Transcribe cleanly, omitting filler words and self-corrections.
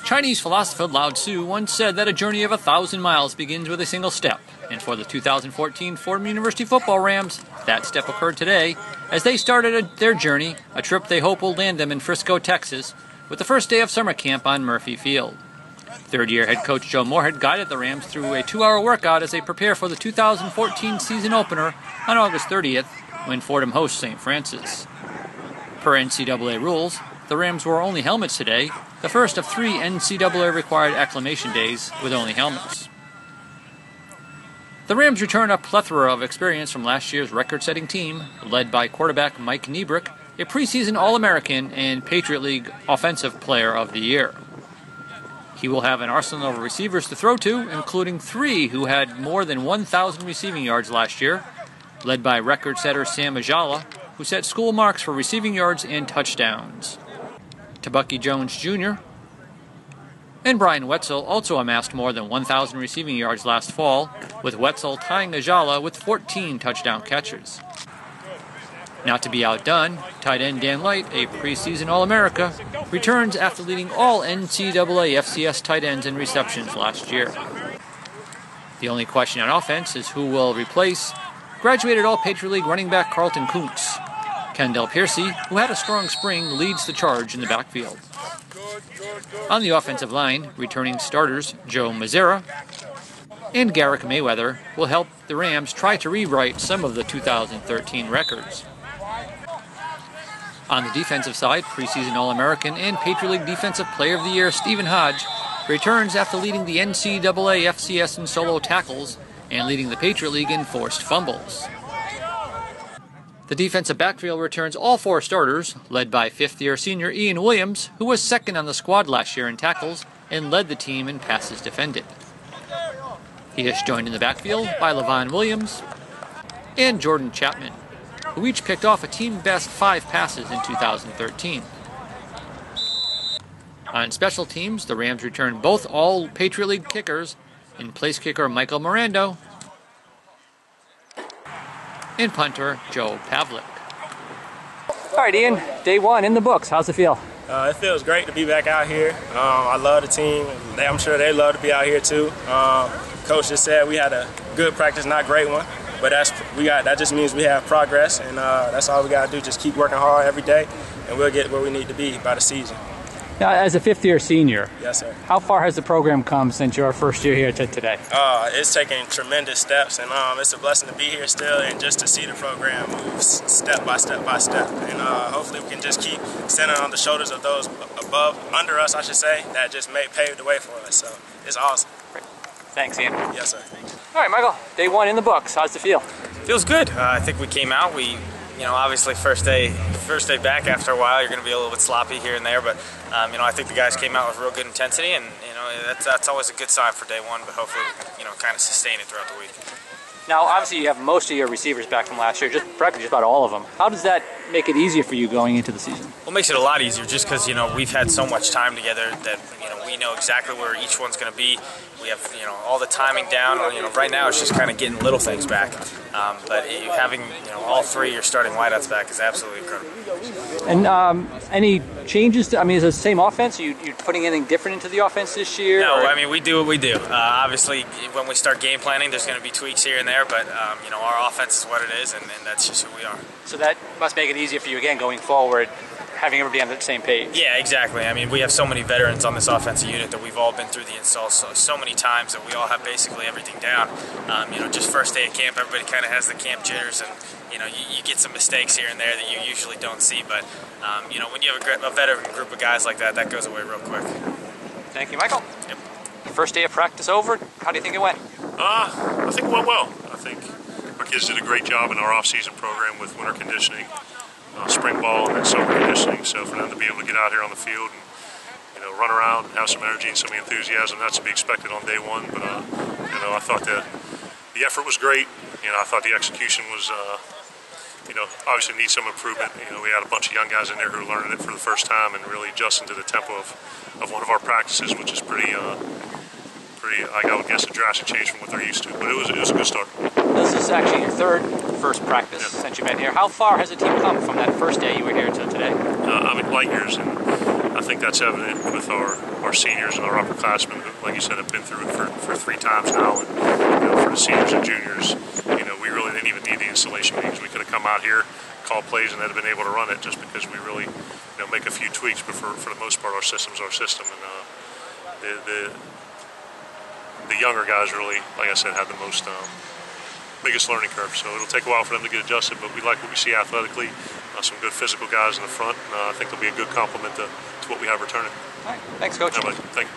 Chinese philosopher Lao Tzu once said that a journey of 1,000 miles begins with a single step, and for the 2014 Fordham University football Rams, that step occurred today as they started their journey, a trip they hope will land them in Frisco, Texas, with the first day of summer camp on Murphy Field. Third-year head coach Joe Moorhead guided the Rams through a 2-hour workout as they prepare for the 2014 season opener on August 30th when Fordham hosts St. Francis. Per NCAA rules, the Rams wore only helmets today, the first of 3 NCAA-required acclimation days with only helmets. The Rams return a plethora of experience from last year's record-setting team, led by quarterback Mike Niebrick, a preseason All-American and Patriot League Offensive Player of the Year. He will have an arsenal of receivers to throw to, including 3 who had more than 1,000 receiving yards last year, led by record setter Sam Ajala, who set school marks for receiving yards and touchdowns. Tabucky Jones Jr. and Brian Wetzel also amassed more than 1,000 receiving yards last fall, with Wetzel tying Ajala with 14 touchdown catches. Not to be outdone, tight end Dan Light, a preseason All-America, returns after leading all NCAA FCS tight ends in receptions last year. The only question on offense is who will replace graduated All-Patriot League running back Carlton Kuntz. Kendall Piercy, who had a strong spring, leads the charge in the backfield. On the offensive line, returning starters Joe Mazzara and Garrick Mayweather will help the Rams try to rewrite some of the 2013 records. On the defensive side, preseason All-American and Patriot League Defensive Player of the Year Stephen Hodge returns after leading the NCAA FCS in solo tackles and leading the Patriot League in forced fumbles. The defensive backfield returns all 4 starters, led by fifth-year senior Ian Williams, who was second on the squad last year in tackles and led the team in passes defended. He is joined in the backfield by Levon Williams and Jordan Chapman, who each picked off a team-best 5 passes in 2013. On special teams, the Rams returned both all-Patriot League kickers in place kicker Michael Mirando and punter Joe Pavlik. All right, Ian, day 1 in the books. How's it feel? It feels great to be back out here. I love the team. I'm sure they love to be out here too. Coach just said we had a good practice, not a great one, but that just means we have progress, and that's all we got to do. Just keep working hard every day, and we'll get where we need to be by the season. Now, as a fifth-year senior, yes, sir. How far has the program come since your first year here to today? It's taken tremendous steps, and it's a blessing to be here still and just to see the program move step by step by step. And hopefully we can just keep standing on the shoulders of those under us, I should say, that just paved the way for us. So it's awesome. Great. Thanks, Ian. Yes, sir. All right, Michael, day 1 in the books. How's it feel? Feels good. I think we came out. Obviously first day back after a while, you're going to be a little bit sloppy here and there, but I think the guys came out with real good intensity, and that's always a good sign for day 1. But hopefully, we can kind of sustain it throughout the week. Now, obviously, you have most of your receivers back from last year, practically just about all of them. How does that make it easier for you going into the season? Well, it makes it a lot easier just because we've had so much time together that we know exactly where each one's going to be. We have all the timing down. Right now it's just kind of getting little things back. But having all 3 your starting wideouts back is absolutely incredible. And any changes? Is it the same offense? Are you putting anything different into the offense this year? No, we do what we do. Obviously, when we start game planning, there's going to be tweaks here and there, but our offense is what it is, and that's just who we are. So that must make it easier for you again going forward, having everybody on the same page. Yeah, exactly. We have so many veterans on this offensive unit that we've all been through the installs so many times that we all have basically everything down. Just first day of camp, everybody kind of has the camp jitters, and you get some mistakes here and there that you usually don't see. But when you have a veteran group of guys like that, that goes away real quick. Thank you, Michael. Yep. First day of practice over. How do you think it went? I think it went well. I think our kids did a great job in our off-season program with winter conditioning, spring ball, and then summer conditioning. So for them to be able to get out here on the field and run around and have some energy and some enthusiasm, that's to be expected on day 1. But I thought the effort was great. I thought the execution was obviously needs some improvement. We had a bunch of young guys in there who were learning it for the first time and really adjusting to the tempo of one of our practices, which is pretty, I would guess, a drastic change from what they're used to. But it was a good start. This is actually your first practice since you've been here. How far has the team come from that first day you were here to today? Light years, and I think that's evident with our seniors and our upperclassmen who, like you said, have been through it for 3 times now. And for the seniors and juniors, we really didn't even need the installation meetings. We could have come out here, called plays, and they'd have been able to run it just because we really make a few tweaks. But for the most part, our system's our system. And the younger guys really, like I said, had the biggest learning curve. So it'll take a while for them to get adjusted, but we like what we see athletically. Some good physical guys in the front. And, I think they'll be a good complement to what we have returning. All right. Thanks, Coach. Thank you.